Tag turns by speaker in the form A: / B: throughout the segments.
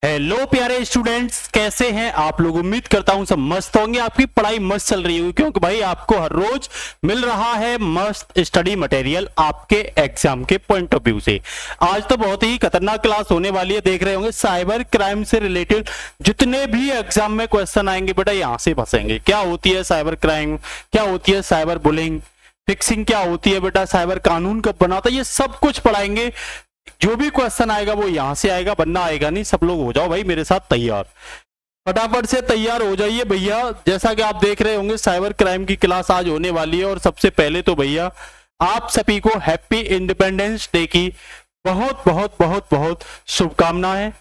A: Hello प्यारे students, कैसे हैं आप लोग। उम्मीद करता हूं सब मस्त होंगे, आपकी पढ़ाई मस्त चल रही होगी, क्योंकि भाई आपको हर रोज मिल रहा है मस्त स्टडी मटेरियल आपके एग्जाम के पॉइंट ऑफ व्यू से। आज तो बहुत ही खतरनाक क्लास होने वाली है। देख रहे होंगे साइबर क्राइम से रिलेटेड जितने भी एग्जाम में क्वेश्चन आएंगे बेटा यहां से फंसेंगे। क्या होती है साइबर क्राइम, क्या होती है साइबर बुलिंग, फिक्सिंग क्या होती है बेटा, साइबर कानून कब बना था, ये सब कुछ पढ़ाएंगे। जो भी क्वेश्चन आएगा वो यहां से आएगा, वरना आएगा नहीं। सब लोग हो जाओ भाई मेरे साथ तैयार, फटाफट से तैयार हो जाइए भैया। जैसा कि आप देख रहे होंगे साइबर क्राइम की क्लास आज होने वाली है। और सबसे पहले तो भैया आप सभी को हैप्पी इंडिपेंडेंस डे की बहुत बहुत बहुत बहुत शुभकामनाएं।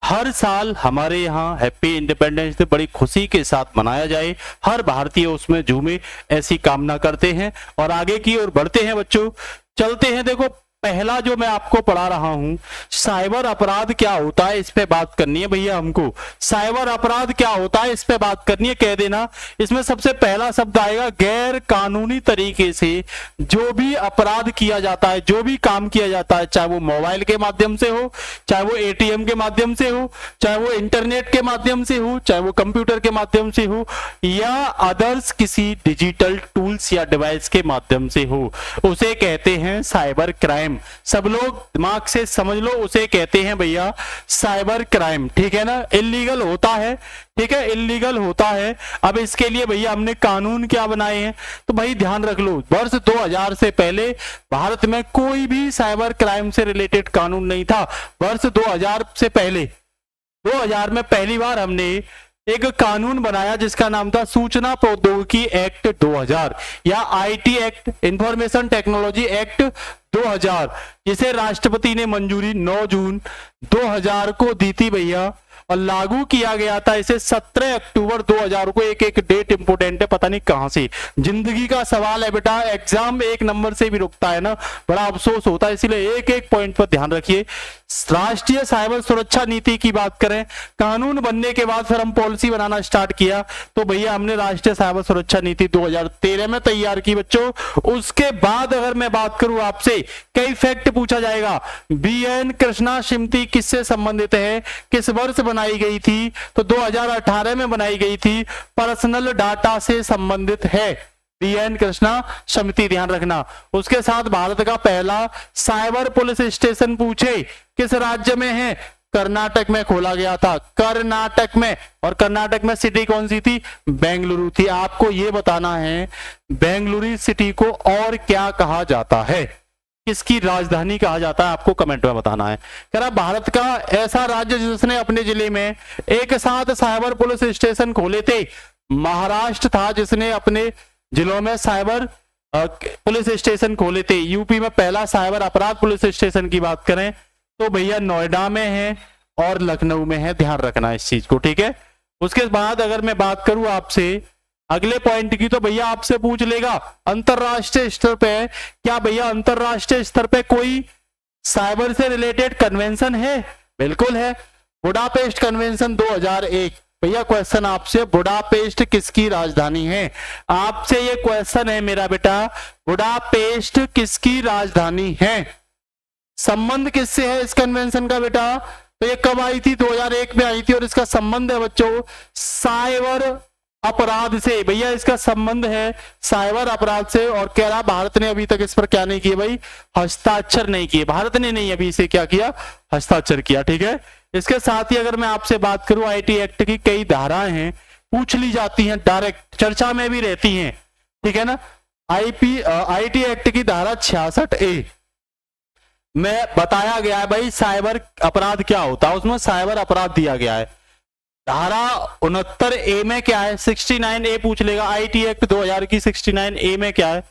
A: हर साल हमारे यहाँ हैप्पी इंडिपेंडेंस डे बड़ी खुशी के साथ मनाया जाए, हर भारतीय उसमें झूमे, ऐसी कामना करते हैं और आगे की ओर बढ़ते हैं। बच्चों चलते हैं। देखो पहला जो मैं आपको पढ़ा रहा हूं, साइबर अपराध क्या होता है, इस पे बात करनी है भैया हमको। साइबर अपराध क्या होता है इस पे बात करनी है, कह देना। इसमें सबसे पहला शब्द आएगा गैर कानूनी तरीके से जो भी अपराध किया जाता है, जो भी काम किया जाता है, चाहे वो मोबाइल के माध्यम से हो, चाहे वो एटीएम के माध्यम से हो, चाहे वो इंटरनेट के माध्यम से हो, चाहे वो कंप्यूटर के माध्यम से हो, या अदर्स किसी डिजिटल टूल्स या डिवाइस के माध्यम से हो, उसे कहते हैं साइबर क्राइम। सब लोग दिमाग से समझ लो, उसे कहते हैं भैया साइबर क्राइम। ठीक है ना, इलीगल होता है। ठीक है, इलीगल होता है। अब इसके लिए भैया हमने कानून क्या बनाए हैं, तो भाई ध्यान रख लो, वर्ष 2000 से पहले भारत में कोई भी साइबर क्राइम से रिलेटेड कानून नहीं था। वर्ष 2000 से पहले 2000 में पहली बार हमने एक कानून बनाया जिसका नाम था सूचना प्रौद्योगिकी एक्ट 2000 या IT act, information technology act 2000, जिसे राष्ट्रपति ने मंजूरी 9 जून 2000 को दी थी भैया, और लागू किया गया था इसे 17 अक्टूबर 2000 को। एक एक डेट इंपोर्टेंट है, पता नहीं कहां से। जिंदगी का सवाल है बेटा, एग्जाम एक नंबर से भी रुकता है ना, बड़ा अफसोस होता है, इसीलिए एक एक पॉइंट पर ध्यान रखिए। राष्ट्रीय साइबर सुरक्षा नीति की बात करें, कानून बनने के बाद फिर हम पॉलिसी बनाना स्टार्ट किया, तो भैया हमने राष्ट्रीय साइबर सुरक्षा नीति 2013 में तैयार की बच्चों। उसके बाद अगर मैं बात करूं आपसे, कई फैक्ट पूछा जाएगा। बीएन कृष्णा समिति किससे संबंधित है, किस वर्ष बनाई गई थी, तो 2018 में बनाई गई थी, पर्सनल डाटा से संबंधित है बीएन कृष्णा समिति, ध्यान रखना। उसके साथ भारत का पहला साइबर पुलिस स्टेशन पूछे किस राज्य में है, कर्नाटक में खोला गया था, कर्नाटक में। और कर्नाटक में सिटी कौन सी थी, बेंगलुरु थी। आपको यह बताना है बेंगलुरु सिटी को और क्या कहा जाता है, किसकी राजधानी कहा जाता है, आपको कमेंट में बताना है। कह रहा भारत का ऐसा राज्य जिसने अपने जिले में एक साथ साइबर पुलिस स्टेशन खोले थे, महाराष्ट्र था जिसने अपने जिलों में साइबर पुलिस स्टेशन खोले थे। यूपी में पहला साइबर अपराध पुलिस स्टेशन की बात करें तो भैया नोएडा में है और लखनऊ में है, ध्यान रखना इस चीज को। ठीक है, उसके बाद अगर मैं बात करूं आपसे अगले पॉइंट की, तो भैया आपसे पूछ लेगा अंतरराष्ट्रीय स्तर पे क्या भैया अंतरराष्ट्रीय स्तर पे कोई साइबर से रिलेटेड कन्वेंशन है, बिल्कुल है, बुडापेस्ट कन्वेंशन 2001। भैया क्वेश्चन आपसे, बुडापेस्ट किसकी राजधानी है, आपसे ये क्वेश्चन है मेरा बेटा, बुडापेस्ट किसकी राजधानी है, संबंध किससे है इस कन्वेंशन का बेटा, तो ये कब आई थी, 2001 में आई थी। और इसका संबंध है बच्चों साइबर अपराध से, भैया इसका संबंध है साइबर अपराध से। और कह रहा भारत ने अभी तक इस पर क्या नहीं किए भाई, हस्ताक्षर नहीं किए, भारत ने नहीं अभी इसे क्या किया, हस्ताक्षर किया। ठीक है, इसके साथ ही अगर मैं आपसे बात करूं आईटी एक्ट की कई धाराएं हैं, पूछ ली जाती हैं, डायरेक्ट चर्चा में भी रहती हैं। ठीक है ना, आईटी एक्ट की धारा 66A में बताया गया है भाई साइबर अपराध क्या होता है, उसमें साइबर अपराध दिया गया है। धारा 69A में क्या है, 69A पूछ लेगा, आईटी एक्ट 2000 की 69A में क्या है,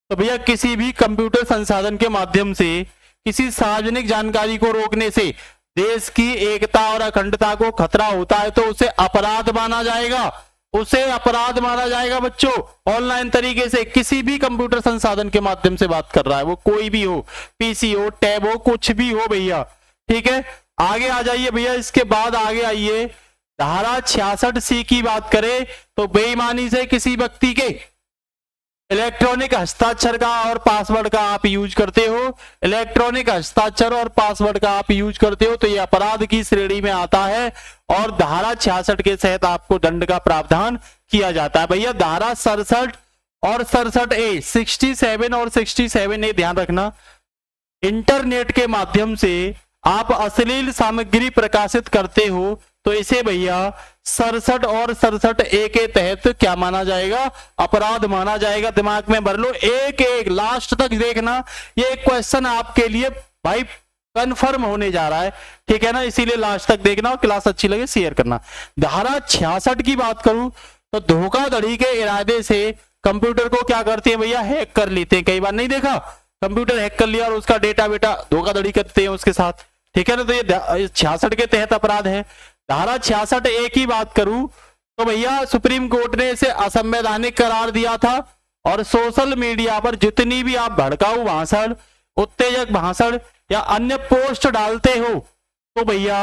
A: तो भैया किसी भी कंप्यूटर संसाधन के माध्यम से किसी सार्वजनिक जानकारी को रोकने से देश की एकता और अखंडता को खतरा होता है तो उसे अपराध माना जाएगा, उसे अपराध माना जाएगा बच्चों। ऑनलाइन तरीके से किसी भी कंप्यूटर संसाधन के माध्यम से बात कर रहा है, वो कोई भी हो, पीसी हो, टैब हो, कुछ भी हो भैया। ठीक है, आगे आ जाइए भैया, इसके बाद आगे आइए, धारा 66C की बात करें तो बेईमानी से किसी व्यक्ति के इलेक्ट्रॉनिक हस्ताक्षर का और पासवर्ड का आप यूज करते हो, इलेक्ट्रॉनिक हस्ताक्षर और पासवर्ड का आप यूज करते हो तो ये अपराध की श्रेणी में आता है और धारा 66 के तहत आपको दंड का प्रावधान किया जाता है। भैया धारा 67 और 67A, 67 और 67A ध्यान रखना, इंटरनेट के माध्यम से आप अश्लील सामग्री प्रकाशित करते हो तो इसे भैया 67 और 67A के तहत क्या माना जाएगा, अपराध माना जाएगा। दिमाग में भर लो, एक एक लास्ट तक देखना, ये क्वेश्चन आपके लिए भाई कंफर्म होने जा रहा है, ठीक है ना, इसीलिए लास्ट तक देखना और क्लास अच्छी लगे शेयर करना। धारा 66 की बात करूं तो धोखाधड़ी के इरादे से कंप्यूटर को क्या करते हैं भैया, हैक कर लेते हैं। कई बार नहीं देखा, कंप्यूटर हैक कर लिया और उसका डेटा बेटा धोखाधड़ी करते हैं उसके साथ, ठीक है ना, तो ये 66 के तहत अपराध है। धारा 66A की बात करूं तो भैया सुप्रीम कोर्ट ने इसे असंवैधानिक करार दिया था और सोशल मीडिया पर जितनी भी आप भड़काऊ भाषण, उत्तेजक भाषण या अन्य पोस्ट डालते हो तो भैया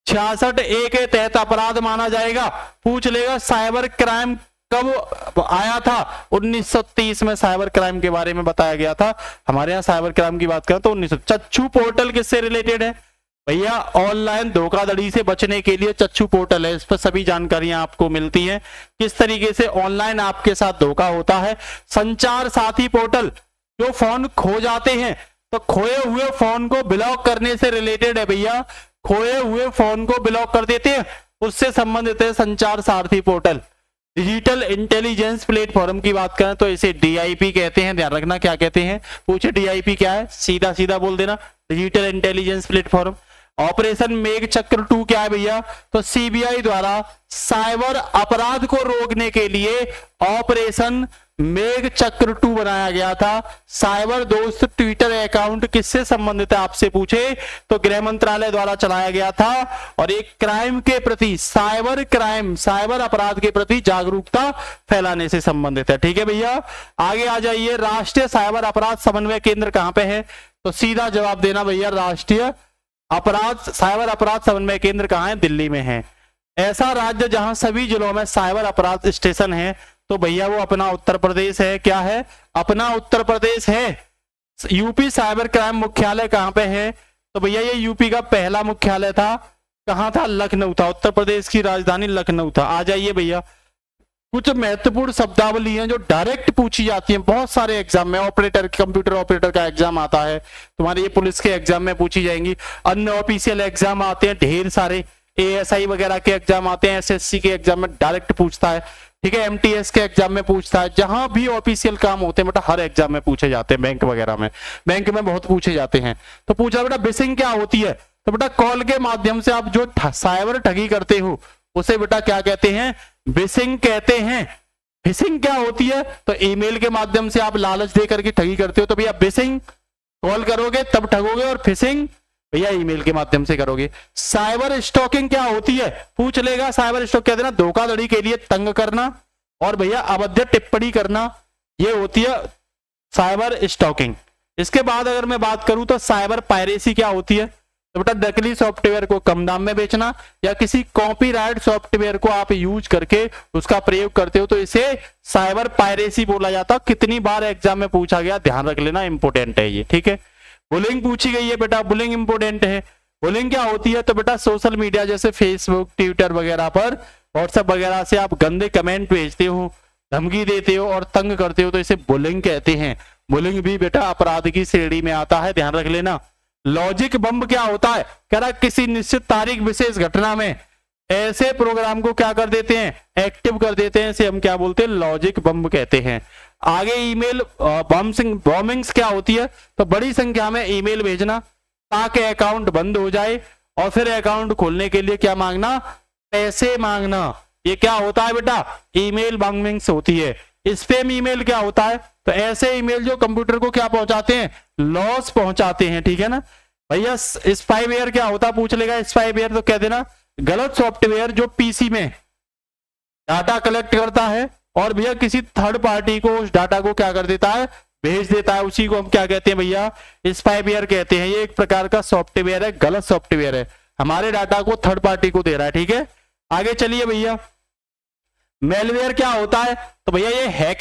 A: 66A के तहत अपराध माना जाएगा। पूछ लेगा साइबर क्राइम कब आया था, 1930 में साइबर क्राइम के बारे में बताया गया था। हमारे यहाँ साइबर क्राइम की बात करें तो 1900। चच्चू पोर्टल किससे रिलेटेड है भैया, ऑनलाइन धोखाधड़ी से बचने के लिए चच्चू पोर्टल है, इस पर सभी जानकारियां आपको मिलती हैं, किस तरीके से ऑनलाइन आपके साथ धोखा होता है। संचार साथी पोर्टल, जो फोन खो जाते हैं तो खोए हुए फोन को ब्लॉक करने से रिलेटेड है भैया, खोए हुए फोन को ब्लॉक कर देते हैं, उससे संबंधित है संचार सारथी पोर्टल। डिजिटल इंटेलिजेंस प्लेटफॉर्म की बात करें तो इसे DIP कहते हैं, ध्यान रखना क्या कहते हैं, पूछे DIP क्या है, सीधा सीधा बोल देना, डिजिटल इंटेलिजेंस प्लेटफॉर्म। ऑपरेशन मेघ चक्र 2 क्या है भैया, तो CBI द्वारा साइबर अपराध को रोकने के लिए ऑपरेशन मेघ चक्र 2 बनाया गया था। साइबर दोस्त ट्विटर अकाउंट किससे संबंधित है आपसे पूछे तो गृह मंत्रालय द्वारा चलाया गया था और एक क्राइम के प्रति, साइबर क्राइम, साइबर अपराध के प्रति जागरूकता फैलाने से संबंधित है, ठीक है भैया। आगे आ जाइए, राष्ट्रीय साइबर अपराध समन्वय केंद्र कहां पे है, तो सीधा जवाब देना भैया, राष्ट्रीय साइबर अपराध समन्वय केंद्र कहां है, दिल्ली में है। ऐसा राज्य जहां सभी जिलों में साइबर अपराध स्टेशन है तो भैया वो अपना उत्तर प्रदेश है। क्या है, अपना उत्तर प्रदेश है। यूपी साइबर क्राइम मुख्यालय कहां पे है, तो भैया ये यूपी का पहला मुख्यालय था, कहां था, लखनऊ था, उत्तर प्रदेश की राजधानी लखनऊ था। आ जाइए भैया, कुछ महत्वपूर्ण शब्दावली हैं जो डायरेक्ट पूछी जाती हैं बहुत सारे एग्जाम में। ऑपरेटर, कंप्यूटर ऑपरेटर का एग्जाम आता है तुम्हारे, ये पुलिस के एग्जाम में पूछी जाएंगी। अन्य ऑफिशियल एग्जाम आते हैं ढेर सारे, ASI वगैरह के एग्जाम आते हैं, SSC के एग्जाम में डायरेक्ट पूछता है, ठीक है, MTS के एग्जाम में पूछता है। जहां भी ऑफिशियल काम होते हैं बेटा हर एग्जाम में पूछे जाते हैं, बैंक वगैरह में, बैंक में बहुत पूछे जाते हैं। तो पूछा बेटा बिसिंग क्या होती है, तो बेटा कॉल के माध्यम से आप जो साइबर ठगी करते हो उसे बेटा क्या कहते हैं, बिसिंग कहते हैं। फिशिंग क्या होती है, तो ईमेल के माध्यम से आप लालच देकर के ठगी करते हो तो भैया बिसिंग, कॉल करोगे तब ठगोगे, और फिशिंग भैया ईमेल के माध्यम से करोगे। साइबर स्टॉकिंग क्या होती है, पूछ लेगा, साइबर स्टॉक कहते हैं ना धोखाधड़ी के लिए तंग करना और भैया अवैध टिप्पणी करना, ये होती है साइबर स्टॉकिंग। इसके बाद अगर मैं बात करूं तो साइबर पायरेसी क्या होती है, तो बेटा नकली सॉफ्टवेयर को कम दाम में बेचना या किसी कॉपीराइट सॉफ्टवेयर को आप यूज करके उसका प्रयोग करते हो तो इसे साइबर पायरेसी बोला जाता है। कितनी बार एग्जाम में पूछा गया, ध्यान रख लेना, इंपोर्टेंट है ये, ठीक है। बुलिंग पूछी गई है बेटा, बुलिंग इंपोर्टेंट है। बुलिंग क्या होती है, तो बेटा सोशल मीडिया जैसे फेसबुक, ट्विटर वगैरह पर, व्हाट्सएप वगैरह से आप गंदे कमेंट भेजते हो, धमकी देते हो और तंग करते हो तो इसे बुलिंग कहते हैं। बुलिंग भी बेटा अपराध की श्रेणी में आता है, ध्यान रख लेना। लॉजिक बम्ब क्या होता है, कह रहा किसी निश्चित तारीख विशेष घटना में ऐसे प्रोग्राम को क्या कर देते हैं, एक्टिव कर देते हैं, इसे हम क्या बोलते हैं, लॉजिक बम्ब कहते हैं। आगे ईमेल बॉम्बिंग्स क्या होती है, तो बड़ी संख्या में ईमेल भेजना ताकि अकाउंट बंद हो जाए और फिर अकाउंट खोलने के लिए क्या मांगना, पैसे मांगना, ये क्या होता है बेटा, ईमेल बॉम्बिंग्स होती है। स्पैम ईमेल क्या होता है, तो ऐसे ईमेल जो कंप्यूटर को क्या पहुंचाते हैं, लॉस पहुंचाते हैं, ठीक है ना भैया। स्पाईवेयर क्या होता है, पूछ लेगा, स्पाईवेयर तो कह देना गलत सॉफ्टवेयर जो पीसी में डाटा कलेक्ट करता है और भैया किसी थर्ड पार्टी को उस डाटा को क्या कर देता है, भेज देता है, उसी को हम क्या कहते हैं भैया, स्पाईवेयर कहते हैं। ये एक प्रकार का सॉफ्टवेयर है, गलत सॉफ्टवेयर है, हमारे डाटा को थर्ड पार्टी को दे रहा है, ठीक है। आगे चलिए भैया, मेलवेयर क्या होता है? तो भैया ये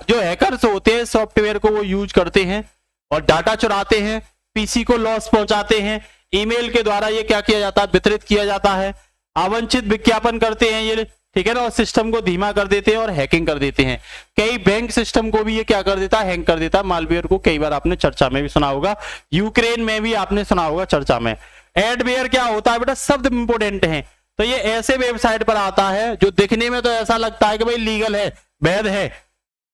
A: जो हैकर्स होते हैं सॉफ्टवेयर को वो यूज करते हैं और डाटा चुराते हैं, पीसी को लॉस पहुंचाते हैं, ईमेल के द्वारा ये क्या किया जाता है, वितरित किया जाता है, अवांछित विज्ञापन करते हैं ये, ठीक है ना, और सिस्टम को धीमा कर देते हैं और हैकिंग कर देते हैं। कई बैंक सिस्टम को भी ये क्या कर देता है, हैंग कर देता है। मालवेयर को कई बार आपने चर्चा में भी सुना होगा, यूक्रेन में भी आपने सुना होगा चर्चा में। एडवेयर क्या होता है बेटा, शब्द इंपोर्टेंट है। तो ये ऐसे वेबसाइट पर आता है जो दिखने में तो ऐसा लगता है कि भाई लीगल है, वैध है,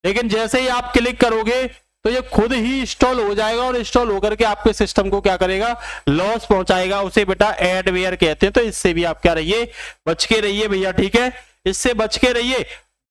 A: लेकिन जैसे ही आप क्लिक करोगे तो ये खुद ही इंस्टॉल हो जाएगा और इंस्टॉल होकर के आपके सिस्टम को क्या करेगा, लॉस पहुंचाएगा। उसे बेटा एडवेयर कहते हैं। तो इससे भी आप क्या रहिए, बच के रहिए भैया, ठीक है, इससे बच के रहिए।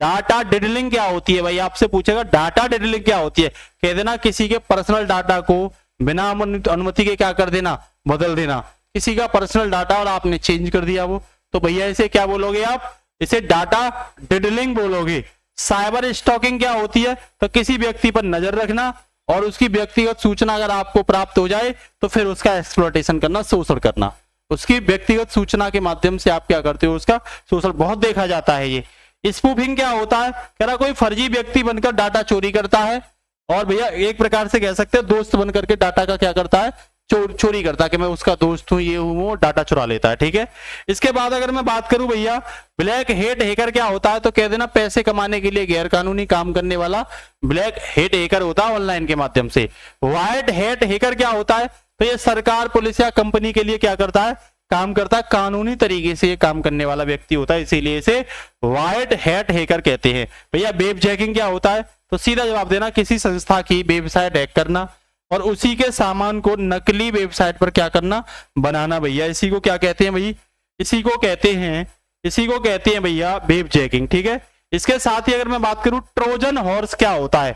A: डाटा डिडलिंग क्या होती है भाई, आपसे पूछेगा डाटा डिडलिंग क्या होती है, कह देना किसी के पर्सनल डाटा को बिना अनुमति के क्या कर देना, बदल देना, किसी का पर्सनल डाटा और आपने चेंज कर दिया वो, तो भैया इसे क्या बोलोगे आप, इसे डाटा डिडलिंग बोलोगे। साइबर स्टॉकिंग क्या होती है, तो किसी व्यक्ति पर नजर रखना और उसकी व्यक्तिगत सूचना अगर आपको प्राप्त हो जाए तो फिर उसका एक्सप्लॉयटेशन करना, शोषण करना, उसकी व्यक्तिगत सूचना के माध्यम से आप क्या करते हो, उसका शोषण बहुत देखा जाता है। ये स्पूफिंग क्या होता है, कह रहा कोई फर्जी व्यक्ति बनकर डाटा चोरी करता है और भैया एक प्रकार से कह सकते हैं दोस्त बनकर के डाटा का क्या करता है, चोरी करता है, कि मैं उसका दोस्त हूं, ये हूं, वो डाटा चुरा लेता है, ठीक है। इसके बाद अगर मैं बात करूं भैया ब्लैक हेट हैकर क्या होता है, तो कह देना पैसे कमाने के लिए गैर कानूनी काम करने वाला ब्लैक हेट हैकर होता है ऑनलाइन के माध्यम से। व्हाइट हेट हैकर क्या होता है, तो ये सरकार, पुलिस या कंपनी के लिए क्या करता है, काम करता है, कानूनी तरीके से ये काम करने वाला व्यक्ति होता है, इसीलिए इसे व्हाइट हैट हैकर कहते हैं। भैया वेब जैकिंग क्या होता है, तो सीधा जवाब देना किसी संस्था की वेबसाइट हैक करना और उसी के सामान को नकली वेबसाइट पर क्या करना, बनाना। भैया इसी को क्या कहते हैं भाई, इसी को कहते हैं भैया वेब जैकिंग, ठीक है। इसके साथ ही अगर मैं बात करूं ट्रोजन हॉर्स क्या होता है,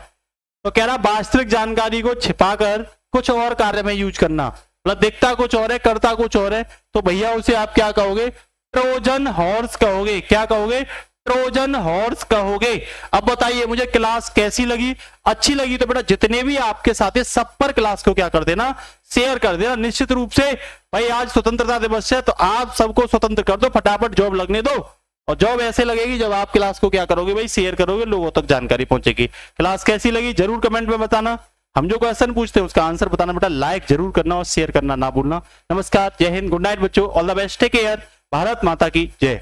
A: तो कह रहा वास्तविक जानकारी को छिपाकर कुछ और कार्य में यूज करना, मतलब दिखता कुछ और है, करता कुछ और है, तो भैया उसे आप क्या कहोगे, ट्रोजन हॉर्स कहोगे। क्या कहोगे, ट्रोजन हॉर्स कहोगे। अब बताइए मुझे क्लास कैसी लगी, अच्छी लगी तो बेटा जितने भी आपके साथी सब पर क्लास को क्या कर देना, शेयर कर देना। निश्चित रूप से भाई आज स्वतंत्रता दिवस है तो आप सबको स्वतंत्र कर दो, फटाफट जॉब लगने दो, और जॉब ऐसे लगेगी जब आप क्लास को क्या करोगे भाई, शेयर करोगे, लोगों तक जानकारी पहुंचेगी। क्लास कैसी लगी जरूर कमेंट में बताना। हम जो क्वेश्चन पूछते हैं उसका आंसर बताना बेटा, लाइक जरूर करना और शेयर करना ना भूलना। नमस्कार, जय हिंद, गुड नाइट बच्चों, all the best, take care, Bharat माता की जय।